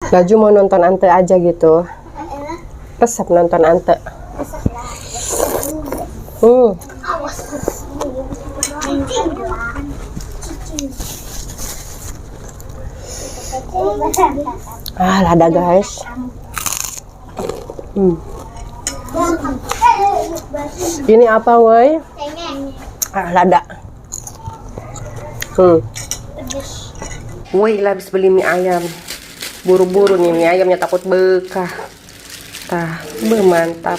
Laju mau nonton Ante aja gitu. Resep nonton Ante. Lada guys. Ini apa woi? Lada. Woi, habis beli mie ayam. Buru-buru nih mie ayamnya, takut bekah. Mantap.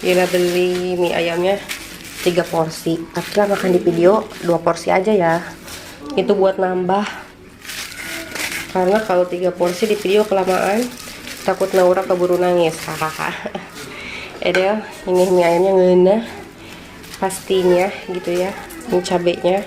Gila, beli mie ayamnya 3 porsi. Tapi lah makan di video 2 porsi aja ya. Itu buat nambah. Karena kalau 3 porsi di video kelamaan, takut Naura keburu nangis. Edel, ini mie ayamnya ngena. Pastinya gitu ya. Ini cabenya.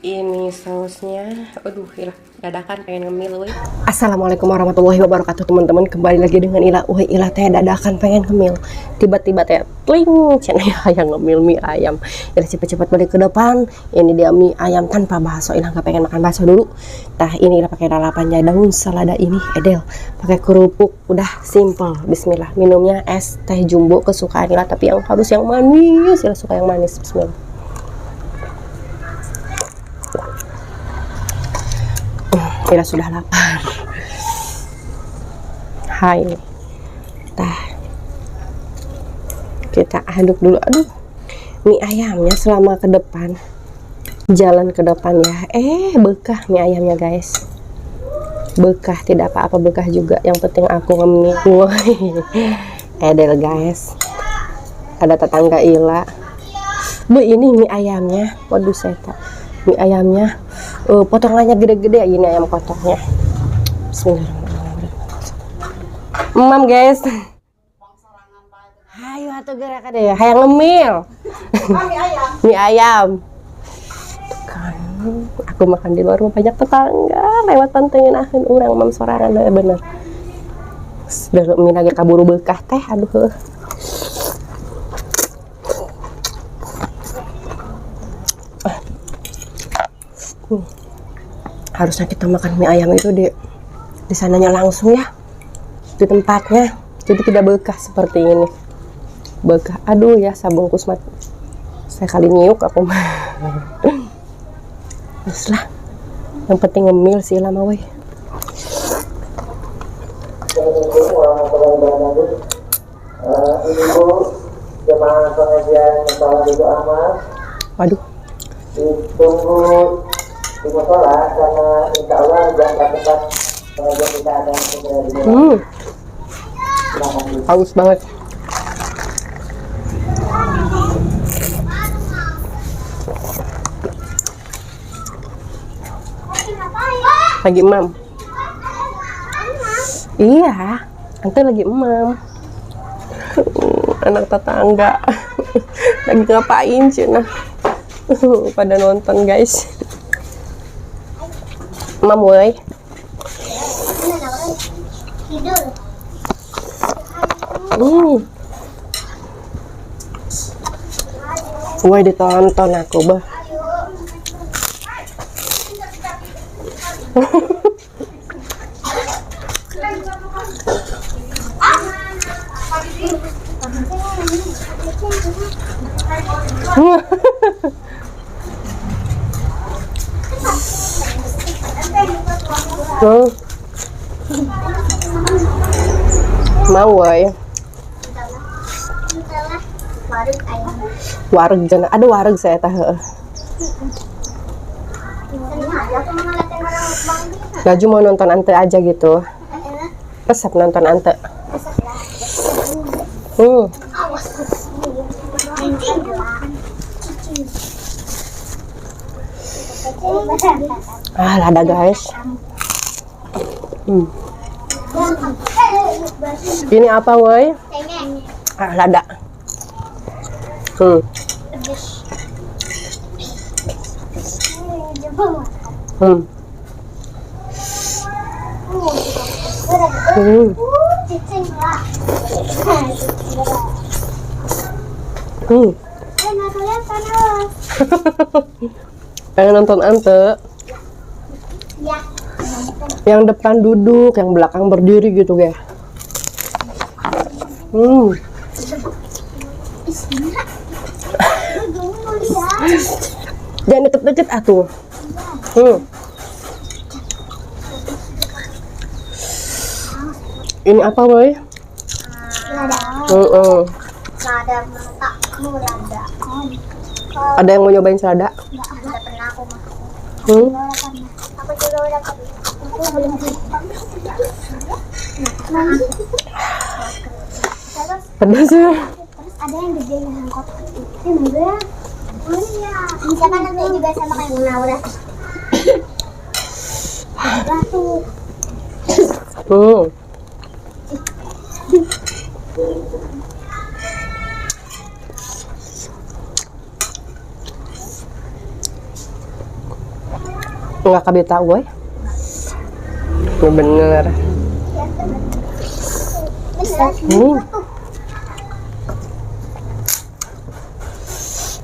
Ini sausnya. Aduh, gila, dadakan pengen ngemil woi. Assalamualaikum warahmatullahi wabarakatuh teman-teman. Kembali lagi dengan Ila. Woi, Ila teh dadakan pengen ngemil. Tiba-tiba teh tling, cenah yang ngemil mie ayam. Ila cepet-cepet balik ke depan. Ini dia mie ayam tanpa bakso. Ila nggak pengen makan bakso dulu. Ini Ila pakai lalapannya, daun selada ini Edel. Pakai kerupuk, udah simple. Bismillah. Minumnya es teh jumbo kesukaan Ila, tapi yang harus yang manis. Ila suka yang manis. Bismillah. Ila sudah lapar. Hai. Kita aduk dulu. Aduh, mie ayamnya selama ke depan, jalan ke depan ya. Bekah mie ayamnya guys. Bekah, tidak apa-apa bekah juga. Yang penting aku ngemil. Edel guys. Ada tetangga Ila. Ini mie ayamnya. Waduh seta. Mie ayamnya potongannya gede-gede, ini ayam potongnya. Bismillahirrahmanirrahim. Guys. Hayu atuh gerakan deh, hayang ngemil. Mie ayam. Kan aku makan di luar banyak tetangga lewat pantengin aheun urang mam sorangan bener. Sudah mie lagi kaburu bekah teh, aduh. Harusnya kita makan mie ayam itu di sananya langsung ya, di tempatnya, jadi tidak bekah seperti ini. Bekah, aduh ya, sabungkus mat saya kali nyiuk aku mah. Terus lah, yang penting ngemil sih lama weh. Ibu jemaah pengajian Musola Ibu Ahmad. Waduh. Ditunggu di musola karena insya Allah jam tepat pengajian kita ada segera dimulai. Haus banget. Lagi emam. Iya, Ante lagi emam. Anak tetangga lagi ngapain cina? Pada nonton guys. Emam woi. Woi ditonton aku bah. Mau woi. Wareg jana, ada wareg saya tahu. Laju mau nonton Ante aja gitu. Resep nonton Ante. Lada guys. Ini apa woi? Lada. Pengen nonton Ante. Ya. Yang depan duduk, yang belakang berdiri gitu guys. Jangan deket-deket atuh. Ini apa boy? Lada. Lada matamu lada. Ada yang mau nyobain selada? Enggak pernah aku mah. Aku juga udah pernah. Aku belum Pedas ya? Terus ada yang gede yang kotak. Ini enggak. Oh iya. Misalkan nanti juga sama kayak Muna udah. Batu. Nggak kabita gue. Bener.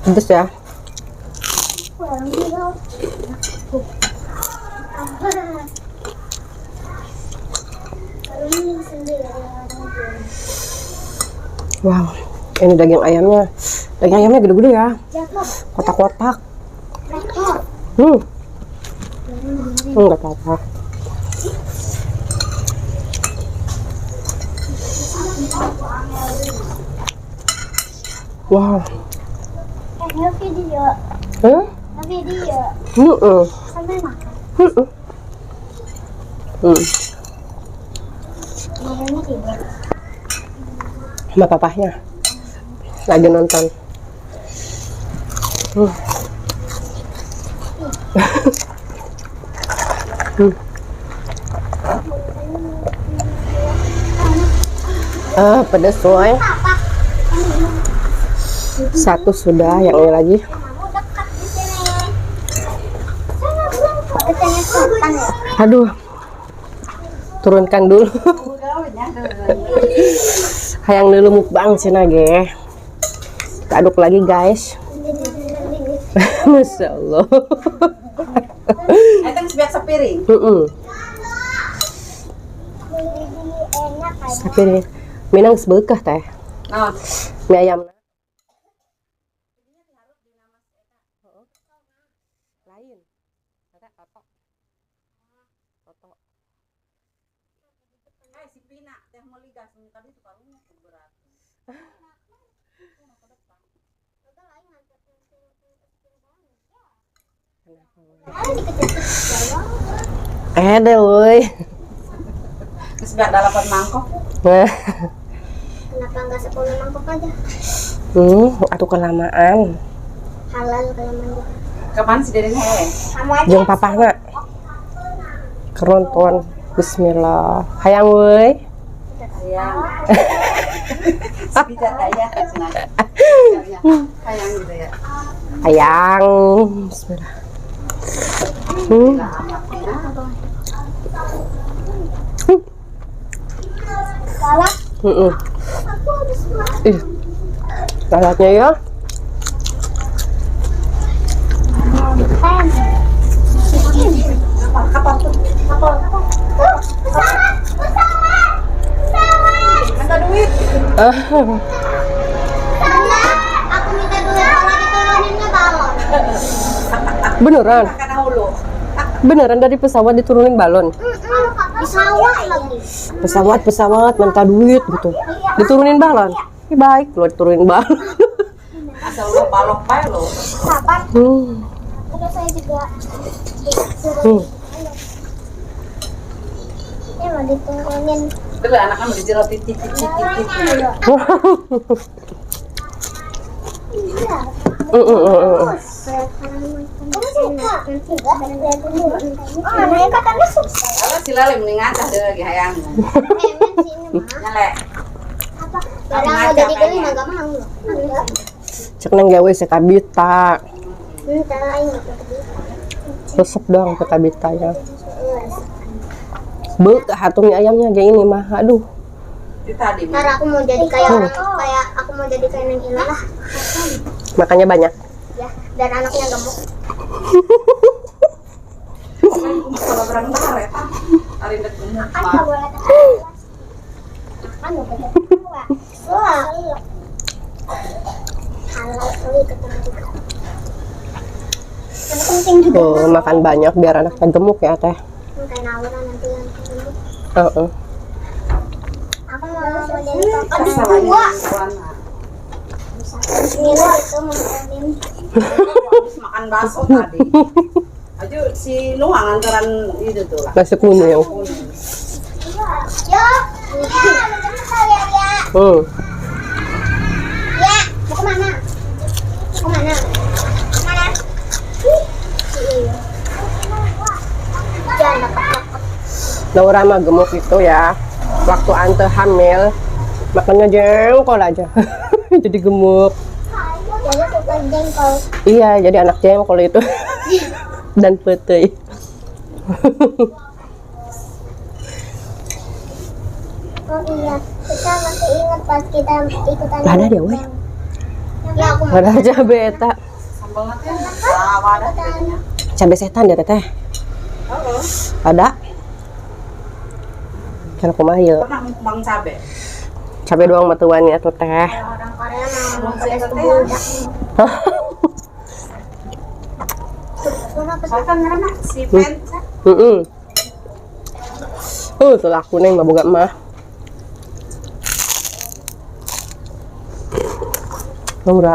Pedes ya? Wow, ini daging ayamnya. Daging ayamnya gede-gede ya. Kotak-kotak. Nggak apa-apa. Wow. Video. Video. Sampai makan. Ayamnya tidur. Sama papahnya lagi nonton. Pedas woy. Satu sudah, yang ini lagi. Kamu dekat di sini. Saya belum dekatnya sultan ya. Aduh, turunkan dulu. Hayang dulu mukbang cina ge. Kita aduk lagi guys. Masya Allah. Itu sebiak sepiring. Enak kayak Tapi nih, minang sebekah teh. Nah, Mie ayam. Lain. si Pina teh mau ligas tadi suka rumah berat. Deh woi. Sebiak dalapan mangkok. kenapa enggak 10 mangkok aja? Atuh kelamaan. Halal kelamaan. Kapan sih dari hewe? Kamu aja. Jeung papahna. Keronton. Bismillah. Hayang woi. Ayang. Sebida ayah sengaja. Ayang gitu ya. Hayang. Bismillah. Galak. Aku habis makan. Ih. Saladnya ya. Kapal tuh. Kapal. Minta duit. Aku minta duit kalau dituruninnya balon. Beneran. Karena hulu. Beneran dari pesawat diturunin balon. Di sawah lagi. Pesawat minta duit gitu. Diturunin balon. Ini baik loh diturunin balon. Asal lo balok bae lo. Kapan? Udah saya juga. Ini mau diturunin. Dulu anak kan dijerot titik. Iya. Kamu suka? Oh, anaknya katanya suka. Kalau si Lale mending ngacah deh lagi hayang. Emen sini mah. Nyale. Apa? Orang mau jadi geli mah gak mau loh. Cek nang gawe sekabita. Minta lain. Resep dong sekabitanya. Bek hatung ayamnya kayak ini mah. Aduh. Di tadi. Ntar aku mau jadi kayak orang kayak aku mau jadi kayak Neng Ila lah. Makanya banyak. Ya, dan anaknya gemuk. Kalau berang baret, hari ini gemuk Kan mah. nggak boleh ketawa. Kan nggak boleh ketawa. Wah. Halal kali ketawa juga. Yang penting juga Tuh, makan banyak biar anaknya gemuk ya teh. kayak Naura nanti yang ketemu. Heeh. Aku mau jadi kakak. Bisa lagi warna. Mila itu mau Habis makan bakso tadi. Aja si Luang antaran itu tuh lah. Nasi kuning. Yo, ya, ya, ya. Ya, mau kemana? Mau kemana? Mana? Jangan dapat. Laura mah gemuk itu ya. Waktu Ante hamil, makannya jengkol aja. Jadi gemuk. Jadi suka jengkol. Iya, jadi anak jengkol itu. Dan putih. Oh iya, kita masih ingat pas kita ikutan. Ada dia, weh. Ya aku mau. Ada aja beta. Sambal nanti sawah ada kayaknya. Cabai setan dia teteh. Ada. Kalau kumaha yeuh. Pernah mukbang cabe. Cabai doang matuannya tuh teh. Orang Korea mau Saya pedas teh. budak. Saya kan karena si Pen. Setelah kuning mah boga mah. Laura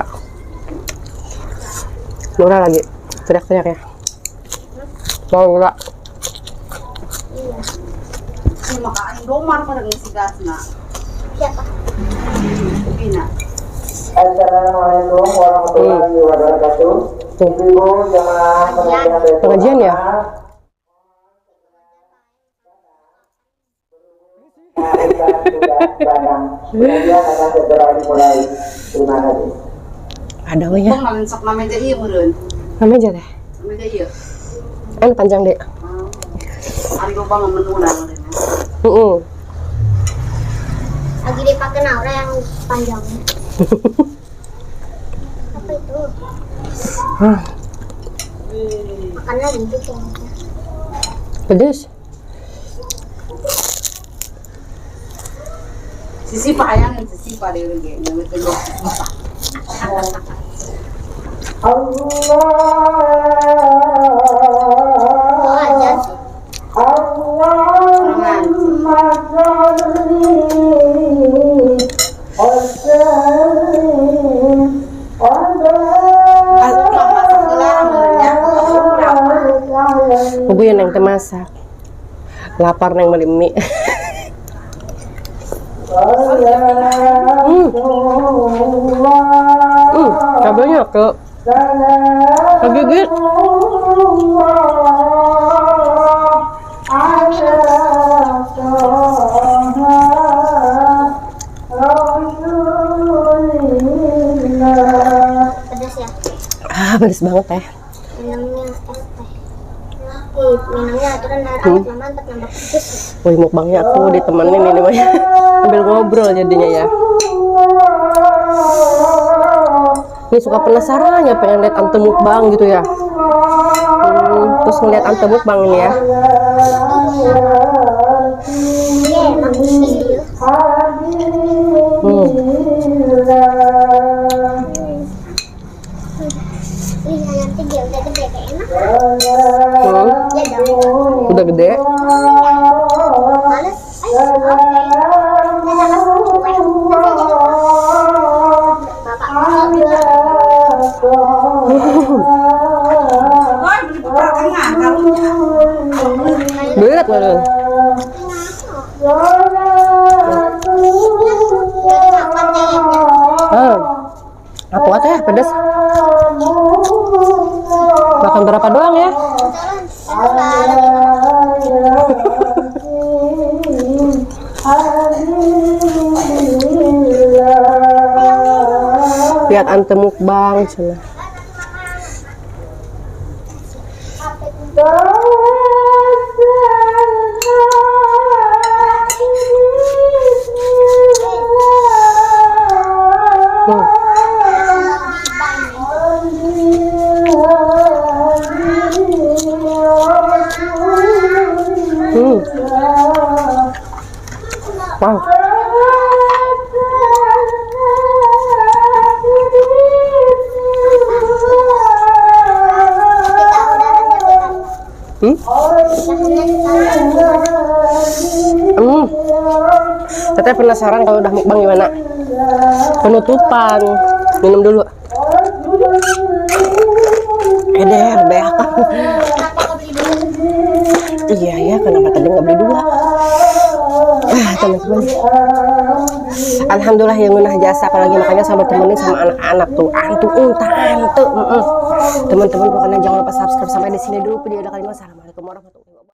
lagi teriak-teriak ya. Laura. Si makan domar pada ngisi gasna. Siapa? Pina. Assalamualaikum warahmatullahi wabarakatuh. Tuh. Ibu jamaah pengajian Pengajian ya? sudah datang. Pengajian akan segera dimulai. Terima kasih. Ada we ya. Tong ngalin sok na meja ieu meureun. Namanya aja teh. Meja ieu. Anu panjang deh. Ari loba menulang. Lagi dipakai Naura yang panjangnya. Apa itu? Makan lagi gitu. Pedes. Sisi payang sisi pada urang ge ngeut teh. Oh aja. Bubuyan yang temasak. Lapar neng beli mie. Cabenya ke kegigit. Pedas ya. Pedes banget teh. Minumnya es teh. Minumnya aturan air hangat mantap nambah pedas. Wih, mukbangnya aku ditemenin ini mah ya. Sambil ngobrol jadinya ya. Ini suka penasaran ya, pengen lihat Ante mukbang gitu ya. Terus ngeliat Ante mukbang ini ya. Iya, emang gitu. Iya, nanti dia udah gede kayak enak. Ya dong. Udah gede. Males. Oke. Nenek aku kue. Bapak Woi, beli perkengan karunya. Berat banget. Aku teh pedes. Makan berapa doang ya? Lihat Ante mukbang cina. Wow. Teteh penasaran kalau udah mukbang gimana? Penutupan. Minum dulu. Eder, beak. Iya ya, kenapa tadi nggak beli dua? Teman-teman. Alhamdulillah yang ngunah jasa, apalagi makanya sama temenin sama anak-anak tuh. Antu, tante. Teman-teman pokoknya jangan lupa subscribe sampai di sini dulu video kali ini. Wassalamualaikum warahmatullahi wabarakatuh.